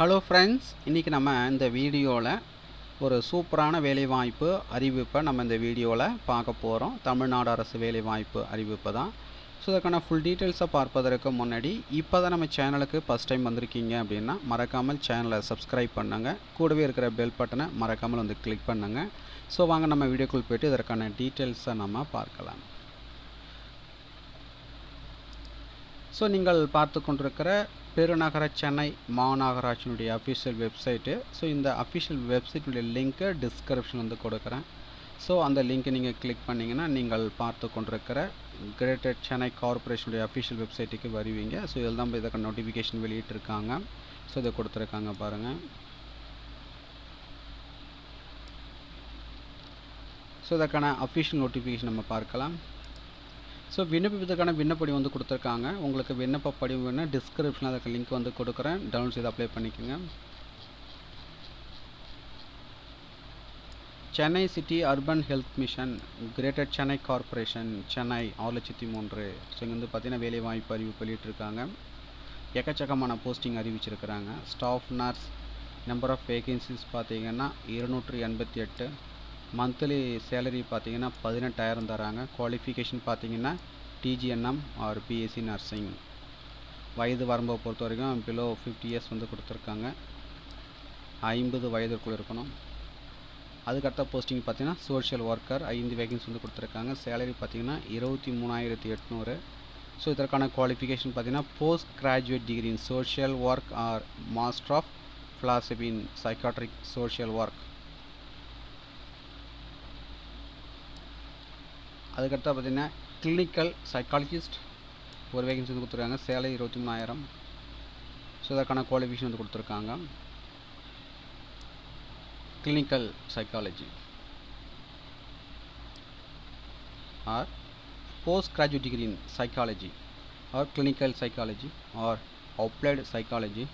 Hello friends, இன்றைக்கி நம்ம இந்த வீடியோவில் ஒரு சூப்பரான வேலைவாய்ப்பு அறிவிப்பை நம்ம இந்த வீடியோவில் பார்க்க போகிறோம். தமிழ்நாடு அரசு வேலைவாய்ப்பு அறிவிப்பு தான். ஸோ இதுக்கான ஃபுல் டீட்டெயில்ஸை பார்ப்பதற்கு முன்னாடி இப்போ தான் நம்ம சேனலுக்கு ஃபஸ்ட் டைம் வந்திருக்கீங்க அப்படின்னா மறக்காமல் சேனலை சப்ஸ்கிரைப் பண்ணுங்கள். கூடவே இருக்கிற பெல் பட்டனை மறக்காமல் வந்து கிளிக் பண்ணுங்கள். ஸோ வாங்க நம்ம வீடியோக்குள் போய்ட்டு இதற்கான டீட்டெயில்ஸை நம்ம பார்க்கலாம். ஸோ நீங்கள் பார்த்து கொண்டிருக்கிற பெருநகர சென்னை மாநகராட்சியினுடைய அஃபிஷியல் வெப்சைட்டு. ஸோ இந்த அஃபிஷியல் வெப்சைட்டுடைய லிங்க்கை டிஸ்கிரிப்ஷன் வந்து கொடுக்குறேன். ஸோ அந்த லிங்க்கை நீங்கள் கிளிக் பண்ணிங்கன்னா நீங்கள் பார்த்து கொண்டிருக்கிற கிரேட்டர் சென்னை கார்பரேஷனுடைய அஃபிஷியல் வெப்சைட்டுக்கு வருவீங்க. ஸோ இதில் தான் இதுக்கான நோட்டிஃபிகேஷன் வெளியிட்டிருக்காங்க. ஸோ இதை கொடுத்துருக்காங்க பாருங்கள். ஸோ இதற்கான அஃபிஷியல் நோட்டிஃபிகேஷன் நம்ம பார்க்கலாம். ஸோ விண்ணப்பிப்பதற்கான விண்ணப்படி வந்து கொடுத்துருக்காங்க. உங்களுக்கு விண்ணப்ப படிவம் வேணும், டிஸ்கிரிப்ஷனில் அதுக்கு லிங்க் வந்து கொடுக்குறேன். டவுன்லோட் செய்து அப்ளை பண்ணிக்கோங்க. Chennai city urban health mission, greater Chennai corporation, Chennai 6,03,000. So இங்கே வந்து பார்த்தீங்கன்னா வேலைவாய்ப்பு அறிவிப்பு வெளியிட்டிருக்காங்க. எக்கச்சக்கமான போஸ்டிங் அறிவிச்சிருக்கிறாங்க. Staff nurse number of vacancies பார்த்தீங்கன்னா 288. மந்த்லி சேலரி பார்த்தீங்கன்னா 18,000 தராங்க. குவாலிஃபிகேஷன் பார்த்தீங்கன்னா டிஜிஎன்எம் ஆர் பிஎஸ்சி நர்சிங். வயது வரம்பை பொறுத்த வரைக்கும் பிலோ 50 இயர்ஸ் வந்து கொடுத்துருக்காங்க. 50 வயதுக்குள்ளே இருக்கணும். அதுக்கடுத்த போஸ்டிங் பார்த்தீங்கன்னா சோஷியல் ஒர்க்கர் 5 வேகன்சி வந்து கொடுத்துருக்காங்க. சேலரி பார்த்தீங்கன்னா 23,800. ஸோ இதற்கான குவாலிஃபிகேஷன் பார்த்தீங்கன்னா post graduate degree in social work or master of philosophy in psychiatric social work. அதுக்கடுத்து பார்த்தீங்கன்னா கிளினிக்கல் சைக்காலஜிஸ்ட் ஒரு வேகன்சி வந்து கொடுத்துருக்காங்க. சேலரி 23,000. ஸோ இதற்கான குவாலிஃபிகேஷன் வந்து கொடுத்துருக்காங்க. Clinical psychology or post graduate degree in psychology or clinical psychology or applied psychology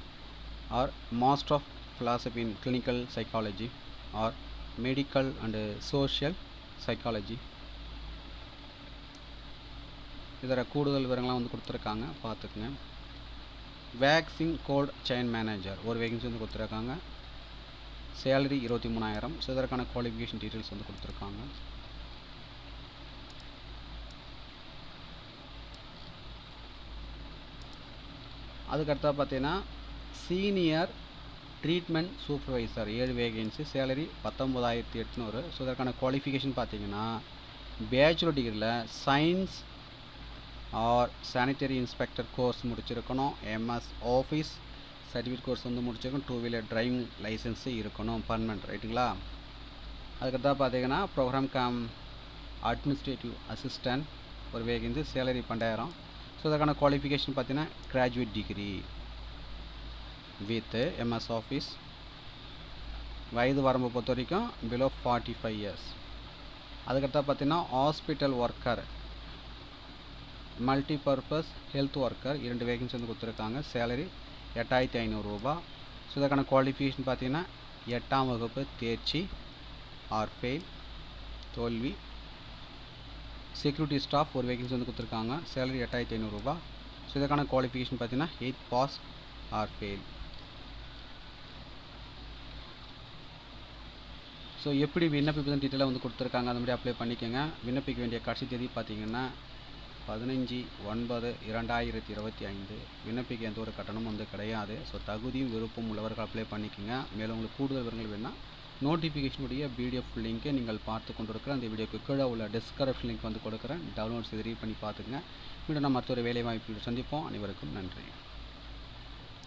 or master of philosophy in clinical psychology or medical and social psychology. இதில் கூடுதல் விவரங்கள்லாம் வந்து கொடுத்துருக்காங்க, பார்த்துக்குங்க. வேக்சின் கோல்ட் செயின் மேனேஜர் ஒரு vacancy வந்து கொடுத்துருக்காங்க. Salary 23,000. So இதற்கான குவாலிஃபிகேஷன் டீட்டெயில்ஸ் வந்து கொடுத்துருக்காங்க. அதுக்கடுத்தா பார்த்தீங்கன்னா senior treatment supervisor 7 vacancy. Salary 19,800. So இதற்கான குவாலிஃபிகேஷன் பார்த்தீங்கன்னா பேச்சுலர் டிகிரியில் science or sanitary inspector course முடிச்சிருக்கணும். எம்எஸ் ஆஃபீஸ் சர்டிஃபிகேட் கோர்ஸ் வந்து முடிச்சிருக்கணும். 2 வீலர் டிரைவிங் லைசன்ஸு இருக்கணும், பர்மனெண்ட், ரைட்டுங்களா. அதுக்கடுத்தா பார்த்தீங்கன்னா ப்ரோக்ராம் கம் அட்மினிஸ்ட்ரேட்டிவ் அசிஸ்டன்ட் ஒரு வேகன்சி. சேலரி 12,000. ஸோ இதற்கான குவாலிஃபிகேஷன் பார்த்தீங்கன்னா graduate degree with MS office. வயது வரம்பை பொறுத்த வரைக்கும் பிலோ 45 இயர்ஸ். அதுக்கடுத்தா பார்த்தீங்கன்னா hospital worker multipurpose health worker 2 vacancy வந்து கொடுத்துருக்காங்க. சேலரி 8,500 ரூபா. ஸோ இதற்கான குவாலிஃபிகேஷன் பார்த்தீங்கன்னா 8ஆம் வகுப்பு தேர்ச்சி ஆர் ஃபெயில், தோல்வி. செக்யூரிட்டி ஸ்டாஃப் ஒரு வேகன்சி வந்து கொடுத்துருக்காங்க. சேலரி 8,500 ரூபா. ஸோ இதற்கான குவாலிஃபிகேஷன் பார்த்தீங்கன்னா 8th pass R fail. So எப்படி விண்ணப்பிப்பதன் டீட்டெயிலாக வந்து கொடுத்துருக்காங்க, அந்த மாதிரி அப்ளை பண்ணிக்கோங்க. விண்ணப்பிக்க வேண்டிய கடைசி தேதி பார்த்தீங்கன்னா 15/9/2025. விண்ணப்பிக்க எந்த ஒரு கட்டணமும் வந்து கிடையாது. ஸோ தகுதியும் விருப்பம் உள்ளவர்கள் அப்ளை பண்ணிக்கோங்க. மேலும் உங்களுக்கு கூடுதல் விவரங்கள் வேணால் நோட்டிஃபிகேஷனுடைய பிடிஎஃப் லிங்க்கை நீங்கள் பார்த்து கொண்டிருக்கிற அந்த வீடியோக்கு கீழே உள்ள டிஸ்கிரிப்ஷன் லிங்க் வந்து கொடுக்குறேன். டவுன்லோட் செய்து ரீட் பண்ணி பார்த்துங்க. மீண்டும் நம்ம மற்றொரு வேலைவாய்ப்பில் சந்திப்போம். அனைவருக்கும் நன்றி.